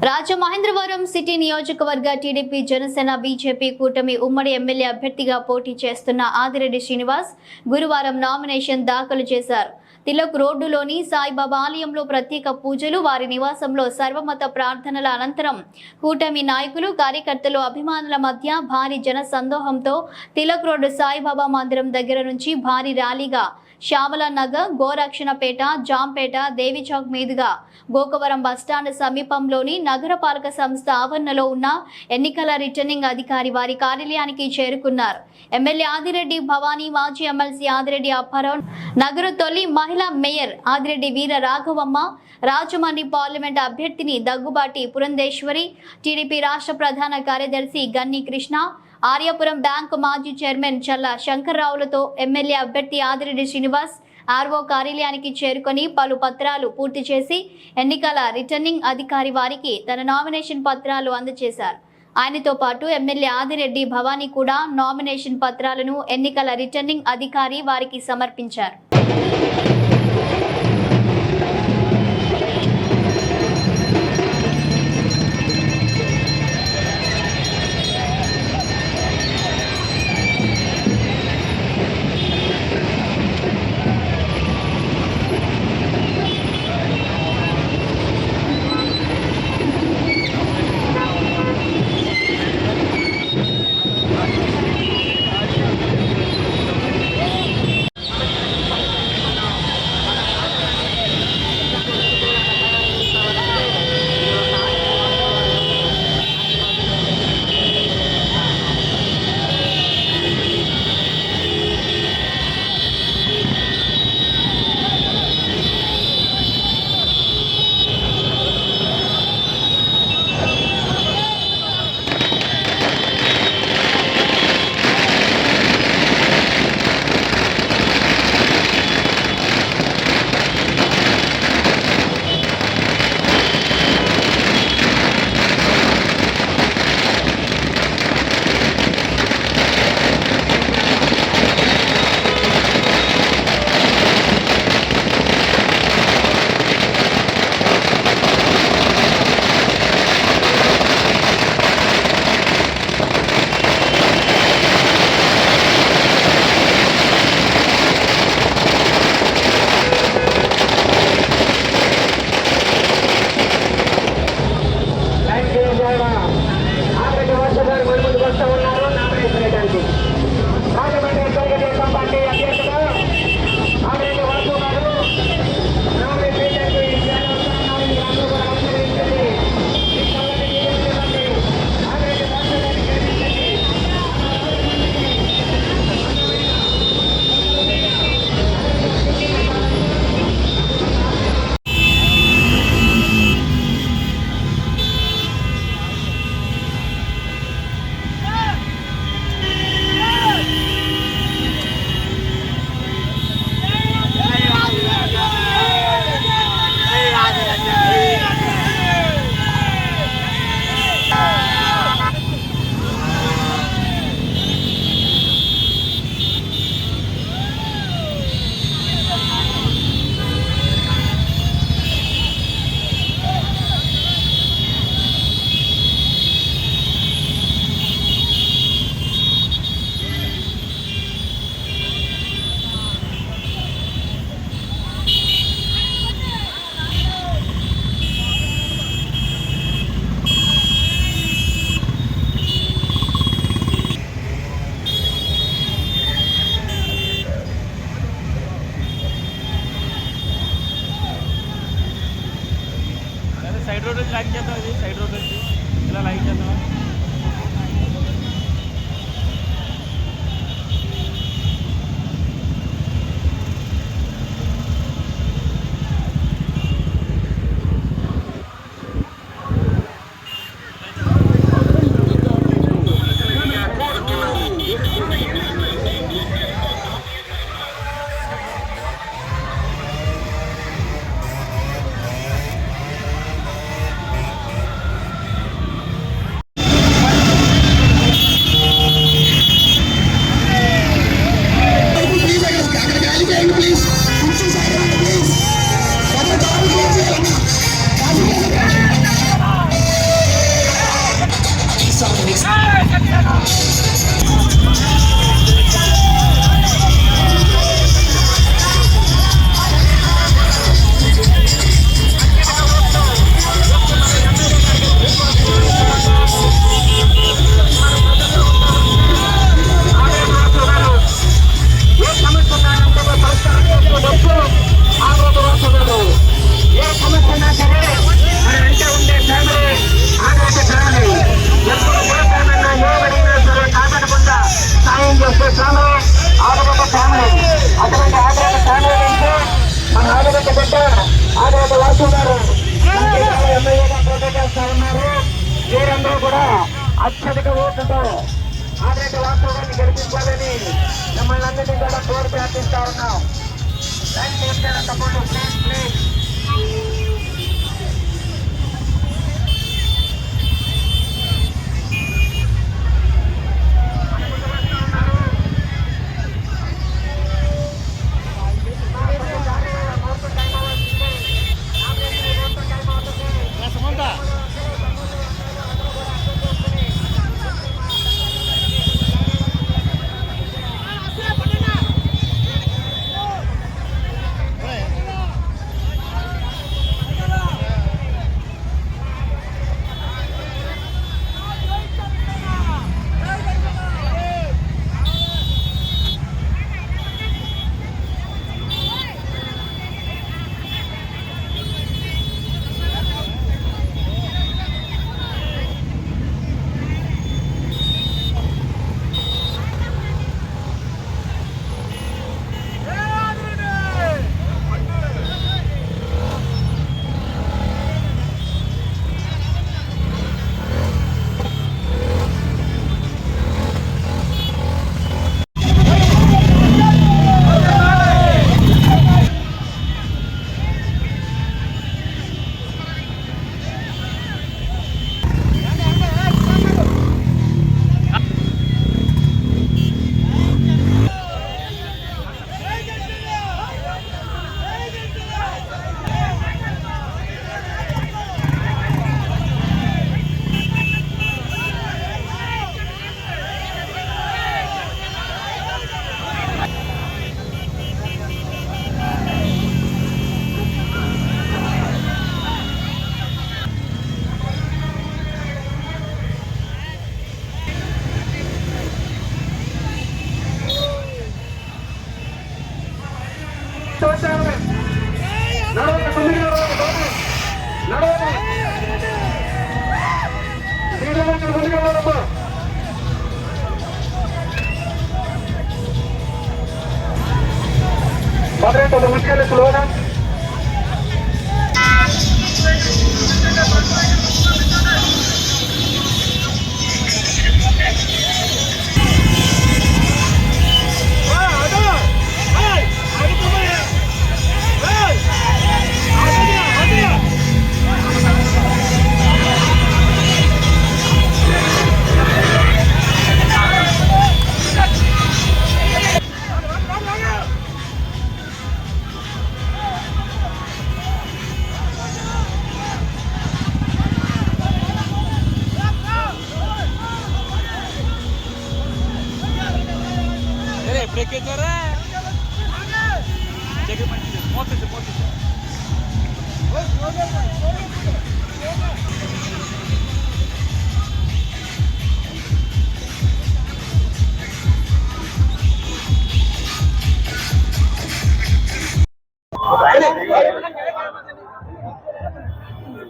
Rajamahendravaram city నియోజకవర్గ TDP Janasena BJP కూటమి ఉమ్మడి ఎమ్మెల్యే అభ్యర్థిగా పోటీ చేస్తున్న ఆదిరెడ్డి శ్రీనివాస్ గురువారం నామినేషన్ దాఖలు చేశారు. తిలక్ రోడ్డులోని సాయిబాబా ఆలయంలో ప్రత్యేక పూజలు, వారి నివాసంలో సర్వమత ప్రార్థనల అనంతరం కూటమి నాయకులు, కార్యకర్తలు, అభిమానుల మధ్య భారీ జన సందోహంతో తిలక్ రోడ్డు సాయిబాబా మందిరం దగ్గర నుంచి భారీ ర్యాలీగా శ్యామల నగర్, గోరక్షణపేట, జాంపేట, దేవిచౌక్ మీదుగా గోకవరం బస్టాండ్ సమీపంలోని నగరపాలక సంస్థ ఆవరణలో ఉన్న ఎన్నికల రిటర్నింగ్ అధికారి వారి కార్యాలయానికి చేరుకున్నారు. ఎమ్మెల్యే ఆదిరెడ్డి భవానీ, మాజీ ఎమ్మెల్సీ ఆదిరెడ్డి అప్పారావు, నగర తొలి మహిళా మేయర్ ఆదిరెడ్డి వీర రాఘవమ్మ, రాజమండ్రి పార్లమెంట్ అభ్యర్థిని దగ్గుబాటి పురంధేశ్వరి, టీడీపీ రాష్ట్ర ప్రధాన కార్యదర్శి గన్ని కృష్ణ, ఆర్యాపురం బ్యాంకు మాజీ చైర్మన్ చల్ల శంకర్రావులతో ఎమ్మెల్యే అభ్యర్థి ఆదిరెడ్డి శ్రీనివాస్ ఆర్ఓ కార్యాలయానికి చేరుకొని పలు పత్రాలు పూర్తి చేసి ఎన్నికల రిటర్నింగ్ అధికారి వారికి తన నామినేషన్ పత్రాలు అందజేశారు. ఆయనతో పాటు ఎమ్మెల్యే ఆదిరెడ్డి భవానీ కూడా నామినేషన్ పత్రాలను ఎన్నికల రిటర్నింగ్ అధికారి వారికి సమర్పించారు. సైడ్ రోడ్ లైక్ చేద్దాం, ఇది సైడ్ రోడ్ ఇలా లైక్ చేద్దాం. అత్యధిక ఓట్లతో ఆదిరెడ్డి వాసు గారిని గెలిపించాలని మిమ్మల్ని అందరినీ కూడా కోరి ప్రార్థిస్తా ఉన్నాం. తప్పకుండా ప్లీజ్ ప్లీజ్.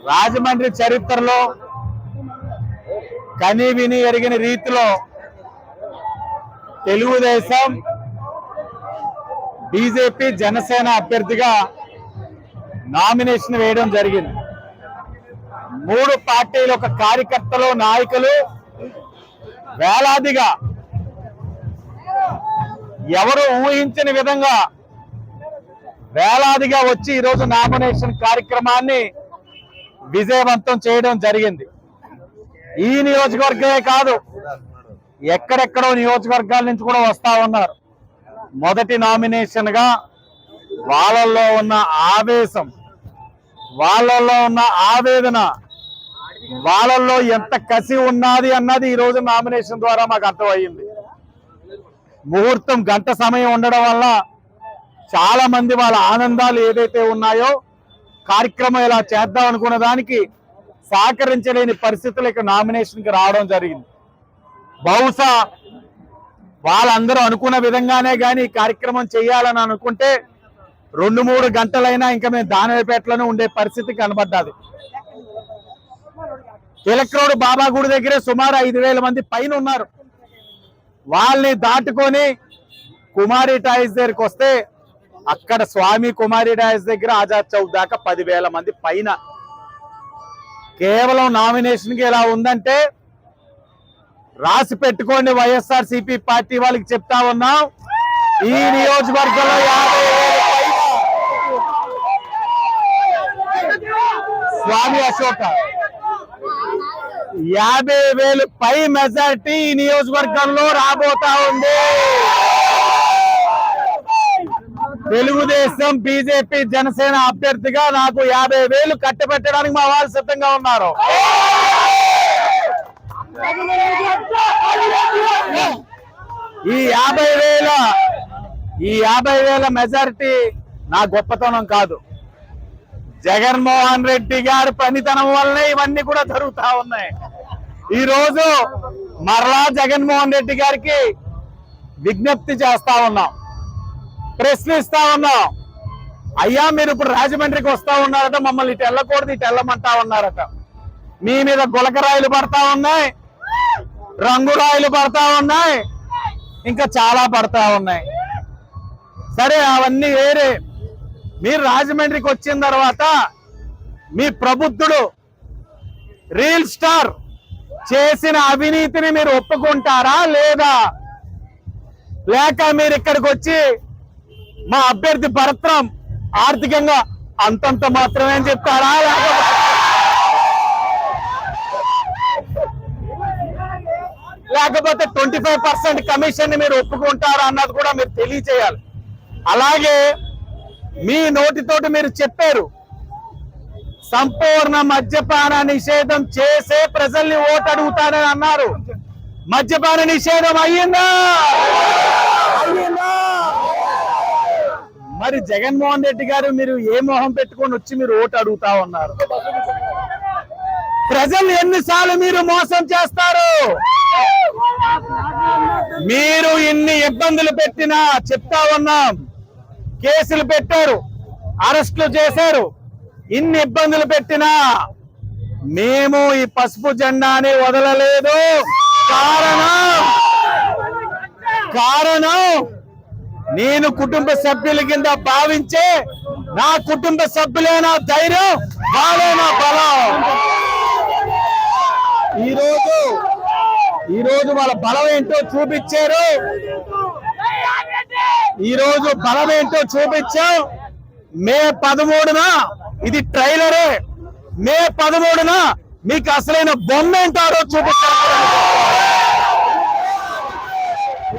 రాజమండ్రి చరిత్రలో కని విని ఎరిగిన రీతిలో తెలుగుదేశం బీజేపీ జనసేన అభ్యర్థిగా నామినేషన్ వేయడం జరిగింది. మూడు పార్టీల ఒక కార్యకర్తలు నాయకులు వేలాదిగా ఎవరు ఊహించని విధంగా వేలాదిగా వచ్చి ఈరోజు నామినేషన్ కార్యక్రమాన్ని విజయవంతం చేయడం జరిగింది. ఈ నియోజకవర్గమే కాదు, ఎక్కడెక్కడో నియోజకవర్గాల నుంచి కూడా వస్తా ఉన్నారు. మొదటి నామినేషన్ గా వాళ్ళల్లో ఉన్న ఆవేశం, వాళ్ళల్లో ఉన్న ఆవేదన, వాళ్ళల్లో ఎంత కసి ఉన్నది అన్నది ఈ రోజు నామినేషన్ ద్వారా మాకు అర్థమయ్యింది. ముహూర్తం గంట సమయం ఉండడం వల్ల చాలా మంది వాళ్ళ ఆనందాలు ఏదైతే ఉన్నాయో కార్యక్రమం ఇలా చేద్దాం అనుకున్న దానికి సహకరించలేని పరిస్థితులు ఇక నామినేషన్కి రావడం జరిగింది. బహుశా వాళ్ళందరూ అనుకున్న విధంగానే కానీ ఈ కార్యక్రమం చేయాలని అనుకుంటే 2-3 గంటలైనా ఇంకా మేము దానిపేటలోనే ఉండే పరిస్థితి కనబడ్డది. తిలక్ రోడ్ బాబా గుడి దగ్గరే సుమారు 5,000 మంది పైన ఉన్నారు. వాళ్ళని దాటుకొని కుమారి టాయిస్ దగ్గరికి వస్తే అక్కడ స్వామి కుమారి టాయిస్ దగ్గర ఆజాద్ చౌక్ దాకా 10,000 మంది పైన. కేవలం నామినేషన్కి ఎలా ఉందంటే రాసి పెట్టుకోండి, వైఎస్ఆర్సీపీ పార్టీ వాళ్ళకి చెప్తా ఉన్నాం. ఈ నియోజకవర్గంలో 50,000 స్వామి అశోక 50,000 పై మెజారిటీ ఈ నియోజకవర్గంలో రాబోతా ఉంది. తెలుగుదేశం, బీజేపీ, జనసేన అభ్యర్థిగా నాకు 50,000 కట్టబెట్టడానికి మా వాళ్ళు సిద్ధంగా ఉన్నారు. ఈ 50,000 మెజారిటీ నా గొప్పతనం కాదు, జగన్మోహన్ రెడ్డి గారి పనితనం వల్లనే ఇవన్నీ కూడా జరుగుతా ఉన్నాయి. ఈ రోజు మరలా జగన్మోహన్ రెడ్డి గారికి విజ్ఞప్తి చేస్తా ఉన్నాం, ప్రశ్నిస్తా ఉన్నాం. అయ్యా, మీరు ఇప్పుడు రాజమండ్రికి వస్తా ఉన్నారట, మమ్మల్ని ఇటు వెళ్ళకూడదు, ఇటు వెళ్ళమంటా ఉన్నారట. మీ మీద గులకరాయిలు పడతా ఉన్నాయి, రంగురాయిలు పడతా ఉన్నాయి, ఇంకా చాలా పడతా ఉన్నాయి. సరే, అవన్నీ వేరే. మీరు రాజమండ్రికి వచ్చిన తర్వాత మీ ప్రబుద్ధుడు రియల్ స్టార్ చేసిన అవినీతిని మీరు ఒప్పుకుంటారా లేదా? లేక మీరు ఇక్కడికి వచ్చి మా అభ్యర్థి భరత్రం ఆర్థికంగా అంతంత మాత్రమే చెప్తారా? లేకపోతే 25% కమిషన్ ని మీరు ఒప్పుకుంటారా అన్నది కూడా మీరు తెలియచేయాలి. అలాగే మీ నోటితోటి మీరు చెప్పారు, సంపూర్ణ మద్యపాన నిషేధం చేసే ప్రజల్ని ఓటు అడుగుతారని అన్నారు. మద్యపాన నిషేధం అయ్యిందా? మరి జగన్మోహన్ రెడ్డి గారు మీరు ఏ మొహం పెట్టుకొని వచ్చి మీరు ఓటు అడుగుతా ఉన్నారు? ప్రజలు ఎన్నిసార్లు మీరు మోసం చేస్తారు? మీరు ఇన్ని ఇబ్బందులు పెట్టినా చెప్తా ఉన్నాం, కేసులు పెట్టారు, అరెస్టులు చేశారు, ఇన్ని ఇబ్బందులు పెట్టినా మేము ఈ పసుపు జెండాని వదలలేదు. కారణం నేను కుటుంబ సభ్యుల కింద భావించే నా కుటుంబ సభ్యులే నా ధైర్యం, వాళ్ళే నా బలం. ఈ రోజు వాళ్ళ బలం ఏంటో చూపించారు. ఈ రోజు బలం ఏంటో చూపించాం. మే 13న ఇది ట్రైలరే. మే 13న మీకు అసలైన బొమ్మ ఏంటో చూపిస్తాను.